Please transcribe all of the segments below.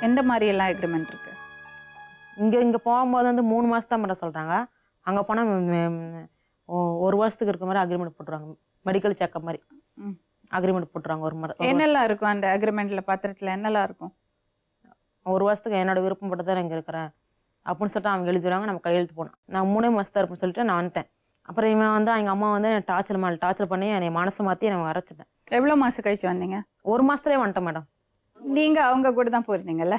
எந்த மாதிரி எல்லாம் அக்ரிமெண்ட் இருக்கு? இங்கே போகும்போது வந்து 3 மாதம் தான் மேடம் சொல்கிறாங்க. அங்கே போனால் 1 வருஷத்துக்கு இருக்க மாதிரி அக்ரிமெண்ட் போட்டுருவாங்க. மெடிக்கல் செக்அப் மாதிரி அக்ரிமெண்ட் போட்டுருவாங்க. என்னெல்லாம் இருக்கும் அந்த அக்ரிமெண்ட்ல? பத்திரத்தில் என்னெல்லாம் இருக்கும்? 1 வருஷத்துக்கு என்னோட விருப்பப்பட்டு தான் இங்கே இருக்கிறேன் அப்படின்னு சொல்லிட்டு அவங்க எழுதிடுவாங்க. நம்ம கையெழுத்து போனோம். நான் 3 மாதம் இருப்பேன்னு சொல்லிட்டு நான் வந்துட்டேன். அப்புறம் இவன் வந்து எங்கள் அம்மா வந்து டார்ச்சர் பண்ணி என்னை மனசு மாற்றி நான் வரைச்சிட்டேன். எவ்வளோ மாதம் கழிச்சு வந்தீங்க? 1 மாதத்துலேயே வந்துட்டேன் மேடம். நீங்கள் அவங்க கூட தான் போயிருந்தீங்கல்ல?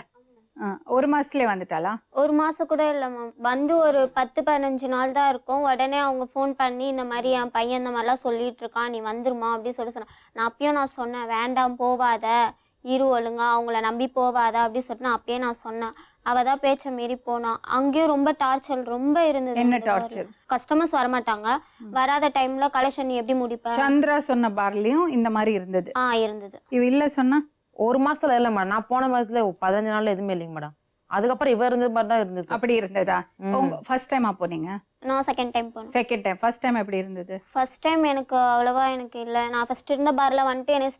1 மாதத்துலேயே வந்துட்டாளா? 1 மாதம் கூட இல்லை மேம். வந்து ஒரு 10-15 நாள் தான் இருக்கும். உடனே அவங்க ஃபோன் பண்ணி இந்த மாதிரி என் பையன் இந்த மாதிரிலாம் சொல்லிட்டு இருக்கான், நீ வந்துருமா அப்படின்னு சொன்னேன். நான் அப்பயும் சொன்னேன், வேண்டாம் போவாத, இரு ஒழுங்கா, அவங்கள நம்பி போவாத அப்படின்னு சொல்லிட்டு நான் அப்பயே சொன்னேன். அவ தான் பேச்சை மீறி போனா. அங்கேயும் ரொம்ப டார்ச்சர் ரொம்ப இருந்தது. என்ன டார்ச்சர்? கஸ்டமர்ஸ் வரமாட்டாங்க. வராத டைம்ல கலெக்ஷன் நீ எப்படி முடிப்ப? சந்திரா சொன்ன பார்லயும் இந்த மாதிரி இருந்தது. இருந்தது. இவ இல்ல சொன்னா 1 மாசத்துல இல்லை மேடம். நான் போன மாதத்துல 15 நாள்ல எதுவுமே இல்லைங்க மேடம். அதுக்கப்புறம் இவ இருந்தது மாதிரி தான் இருந்தது. அப்படி இருந்ததா? ஃபர்ஸ்ட் டைமா போனீங்க? நான் செகண்ட் டைம் போனேன். Second time. ஃபர்ஸ்ட் டைம் எப்படி இருந்தது? ஃபர்ஸ்ட் டைம் எனக்கு அவ்வளவா எனக்கு இல்லை. நான் ஃபர்ஸ்ட் இருந்த பார்ல வந்துட்டு எனக்கு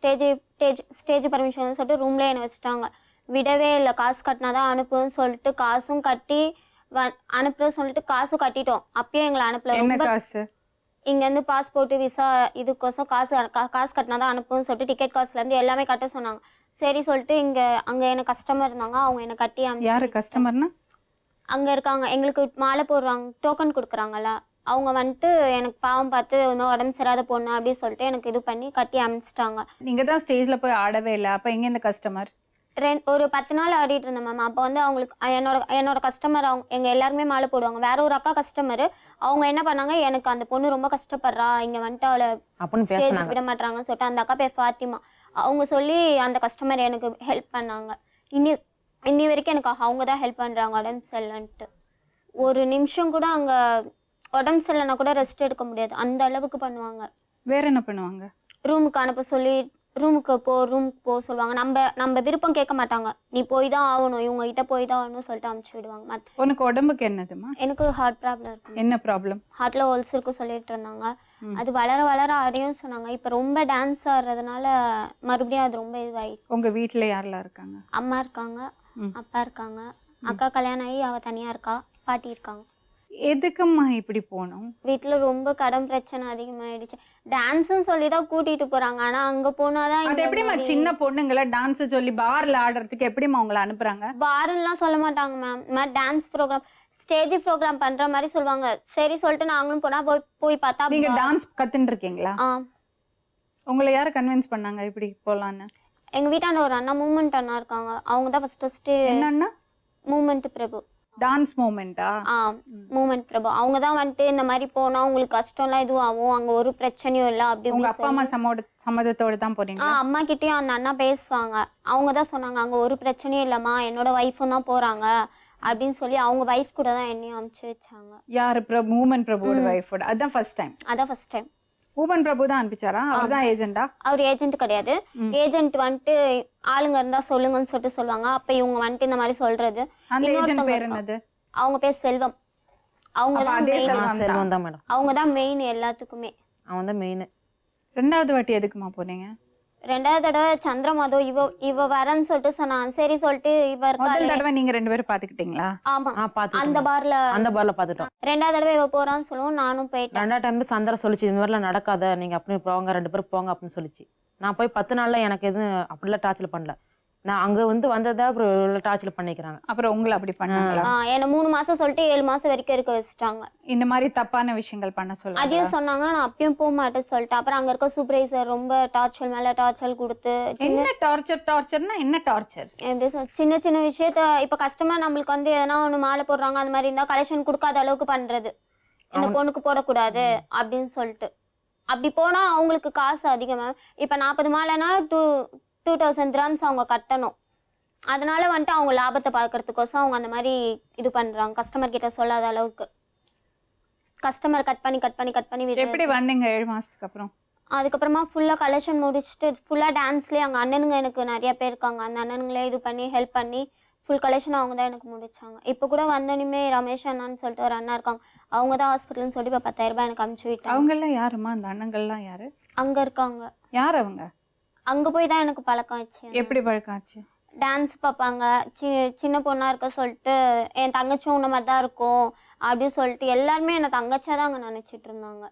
ஸ்டேஜ் பர்மிஷன் சொல்லிட்டு ரூம்ல என்னை வச்சுட்டாங்க. விடவே இல்லை. காசு கட்டினாதான் அனுப்புன்னு சொல்லிட்டு காசும் கட்டி அனுப்புற சொல்லிட்டு காசும் கட்டிட்டோம். அப்பயும் எங்களை அனுப்பல. என்ன காசு? இங்கேருந்து பாஸ்போர்ட் விசா இதுக்கோசம் காசு கட்டினாதான் அனுப்புன்னு சொல்லிட்டு டிக்கெட் காசுலேருந்து எல்லாமே கட்ட சொன்னாங்க. சரி சொல்லிட்டு அங்கே எனக்கு கஸ்டமர் இருந்தாங்க. அவங்க என்னை கட்டி யாரு கஸ்டமர்னா? அங்கே இருக்காங்க. எங்களுக்கு மாலை போடுறாங்க, டோக்கன் கொடுக்குறாங்கல்ல, அவங்க வந்துட்டு எனக்கு பாவம் பார்த்து இன்னும் உடம்பு சரியாத பொண்ணு அப்படின்னு சொல்லிட்டு எனக்கு இது பண்ணி கட்டி அனுப்பிச்சிட்டாங்க. நீங்க தான் ஸ்டேஜ்ல போய் ஆடவே இல்லை. அப்ப எங்க இந்த கஸ்டமர்? ஒரு 10 நாள் ஆடிட்டு இருந்தேன் மேம். அப்போ வந்து அவங்களுக்கு என்னோட கஸ்டமர் அவங்க எங்கள் எல்லாருமே மாலை போடுவாங்க. வேற ஒரு அக்கா கஸ்டமர் அவங்க என்ன பண்ணாங்க, எனக்கு அந்த பொண்ணு ரொம்ப கஷ்டப்படுறா, இங்கே வந்துட்டு அவளை விட மாட்டாங்கன்னு சொல்லிட்டு அந்த அக்கா பேர் ஃபாத்திமா அவங்க சொல்லி அந்த கஸ்டமர் எனக்கு ஹெல்ப் பண்ணாங்க. இன்னி வரைக்கும் எனக்கு அவங்க தான் ஹெல்ப் பண்ணுறாங்க. உடம்பு சரியில்லைன்ட்டு ஒரு நிமிஷம் கூட அங்கே உடம்பு சரியில்லைன்னா கூட ரெஸ்ட் எடுக்க முடியாது, அந்த அளவுக்கு பண்ணுவாங்க. வேற என்ன பண்ணுவாங்க? ரூமுக்கு அனுப்ப சொல்லி ரூமுக்கு போ சொல்லுவாங்க. நம்ம விருப்பம் கேட்க மாட்டாங்க. நீ போய் தான் ஆகணும், இவங்க கிட்ட போய் தான் ஆகணும் சொல்லிட்டு அனுப்பிச்சு விடுவாங்க. உனக்கு உடம்புக்கு என்னதுமா? எனக்கு ஹார்ட் ப்ராப்ளம் இருக்கு. என்ன ப்ராப்ளம்? ஹார்ட்ல ஹோல்ஸ் இருக்கு சொல்லிட்டு இருந்தாங்க. அது வளர வளர அடையும் சொன்னாங்க. இப்போ ரொம்ப டான்ஸ் ஆடுறதுனால மறுபடியும் அது ரொம்ப இதுவாயிடுச்சு. உங்க வீட்டில் யாரெல்லாம் இருக்காங்க? அம்மா இருக்காங்க, அப்பா இருக்காங்க, அக்கா கல்யாணம் ஆகி அவ தனியா இருக்கா, பாட்டி இருக்காங்க. எதுக்கும்மா இப்படி போனோம்? வீட்டில் ரொம்ப கடன் பிரச்சனை அதிகமாயிடுச்சு. டான்ஸ்ன்னு சொல்லி தான் கூட்டிட்டு போறாங்க. ஆனா அங்க போனாதான் அது எப்படிமா சின்ன பொண்ணுங்களை டான்ஸ் சொல்லி பார்ல ஆடுறதுக்கு எப்படிமா உங்களை அனுப்புறாங்க? பார்லாம் சொல்ல மாட்டாங்க மேம். இந்த மாதிரி டான்ஸ் ப்ரோக்ராம் ஸ்டேஜ் ப்ரோக்ராம் பண்ற மாதிரி சொல்லுவாங்க. சரி சொல்லிட்டு நாங்களும் போனா போய் பார்த்தா. நீங்க டான்ஸ் கத்துன்னு இருக்கீங்களா? உங்களை யாரை கன்வின்ஸ் பண்ணாங்க இப்படி போலான்னு? எங்க வீட்டாண்ட ஒரு அண்ணா மூமெண்ட் அண்ணா இருக்காங்க. அவங்க தான் ஃபர்ஸ்ட் என்னன்னா மூமெண்ட் பிரபு. டான்ஸ் மூமெண்டா? மூமெண்ட் பிரபு. அவங்க தான் வந்துட்டு இந்த மாதிரி போனா உங்களுக்கு கஷ்டம்லாம் இதுவும் ஆகும், அங்க ஒரு பிரச்சனையும் இல்லை அப்படி. உங்க அப்பா அம்மா சம்மதத்தோட தான் போறீங்க? அம்மா கிட்டயும் அந்த அண்ணா பேசுவாங்க. அவங்க தான் சொன்னாங்க அங்க ஒரு பிரச்சனையும் இல்லம்மா, என்னோட ஒய்ஃபும் தான் போறாங்க அப்படின்னு சொல்லி அவங்க ஒய்ஃப் கூட தான் என்னையும் அனுப்பிச்சு வச்சாங்க. யாரு? மூமெண்ட் பிரபுவோட ஒய்ஃபோட? அதான் ஃபர்ஸ்ட் டைம். அதான் ஃபர்ஸ்ட் டைம். மூமெண்ட் பிரபு தான் அனுப்பிச்சாரா? அவர் தான் ஏஜென்டா? அவர் ஏஜென்ட் கிடையாது. ஏஜென்ட் வந்துட்டு ஆளுங்க இருந்தா சொல்லுங்கன்னு சொல்லிட்டு சொல்லுவாங்க. அப்ப இவங்க வந்துட்டு இந்த மாதிரி சொல்றது. அந்த ஏஜென்ட் பேர் என்னது? அவங்க பேர் செல்வம். அவங்க தான் மெயின் எல்லாத்துக்குமே. அவன் தான் மெயின். ரெண்டாவது வாட்டி எதுக்குமா போனீங்க? ரெண்டாவது தடவை சந்திரமாதோ இவ வரன்னு சொல்லிட்டு சொன்னான். சரி சொல்லிட்டு முதல் தடவை நீங்க 2 பேரும் பாத்துக்கிட்டீங்களா? ஆமா, அந்த பார்ல பாத்துட்டோம். ரெண்டாவது தடவை இவ போறான்னு சொல்லுவோம். நானும் போயிட்டேன். 2ஆவது டைம் சந்திரா சொல்லிச்சு இந்த மாதிரிலாம் நடக்காத, நீங்க அப்படி போங்க, 2 பேரும் போங்க அப்படின்னு சொல்லிச்சு. நான் போய் 10 நாள்ல எனக்கு எதுவும் அப்படிலாம் டார்ச்சர் பண்ணல. நான் அங்க வந்து வந்ததா அப்புறம் டார்ச்சர் பண்ணிக்கிறாங்க. அப்புறம் உங்களை அப்படி பண்ணாங்களா? என்ன 3 மாசம் சொல்லிட்டு 7 மாசம் வரைக்கும் இருக்க வச்சுட்டாங்க. இந்த மாதிரி தப்பான விஷயங்கள் பண்ண சொல்லுங்க. அதையும் சொன்னாங்க. நான் அப்பயும் போக மாட்டேன்னு சொல்லிட்டு அப்புறம் அங்க இருக்க சூப்பர்வைசர் ரொம்ப டார்ச்சர் மேல டார்ச்சர் கொடுத்து. என்ன டார்ச்சர்னா என்ன டார்ச்சர்? எப்படி சின்ன சின்ன விஷயத்த இப்ப கஸ்டமர் நம்மளுக்கு வந்து எதனா ஒண்ணு மாலை போடுறாங்க அந்த மாதிரி இருந்தா கலெக்ஷன் கொடுக்காத அளவுக்கு பண்றது. இந்த பொண்ணுக்கு போடக்கூடாது அப்படின்னு சொல்லிட்டு. அப்படி போனா அவங்களுக்கு காசு அதிகமா. இப்ப 40 மாலைனா 2000 dirhams அவங்க கட்டணும். அதனால வந்துட்டு அவங்க லாபத்தை பார்க்கறதுக்கோசம் அவங்க அந்த மாதிரி இது பண்றாங்க. கஸ்டமர் கிட்ட சொல்லாத அளவுக்கு கஸ்டமர் கட் பண்ணி எப்படி வந்தீங்க 7 மாசத்துக்கு அப்புறம்? அதுக்கப்புறமா ஃபுல்லா கலெக்ஷன் முடிச்சுட்டு ஃபுல்லா டான்ஸ்லயே அங்க அண்ணனுங்க எனக்கு நிறைய பேர் இருக்காங்க. அந்த அண்ணனுங்களே இது பண்ணி ஹெல்ப் பண்ணி ஃபுல் கலெக்ஷன் அவங்க தான் எனக்கு முடிச்சாங்க. இப்போ கூட வந்தோடனே ரமேஷ் அண்ணான்னு சொல்லிட்டு ஒரு அண்ணா இருக்காங்க. அவங்க தான் ஹாஸ்பிட்டல்னு சொல்லி இப்போ 10,000 ரூபாய் எனக்கு அனுப்பிச்சு விட்டாங்க. அவங்க எல்லாம் யாருமா? அந்த அண்ணங்கள்லாம் யாரு? அங்க இருக்காங்க. யார் அவங்க? அங்க போய் தான் எனக்கு பழக்கம் ஆச்சு. எப்படி பழக்கம் ஆச்சு? டான்ஸ் பார்ப்பாங்க, சின்ன பொண்ணாக இருக்க சொல்லிட்டு என் தங்கச்சியும் உன்ன மாதிரி தான் இருக்கும் அப்படின்னு சொல்லிட்டு எல்லாருமே என்னை தங்கச்சியாக தான் அங்கே நினச்சிட்டு இருந்தாங்க.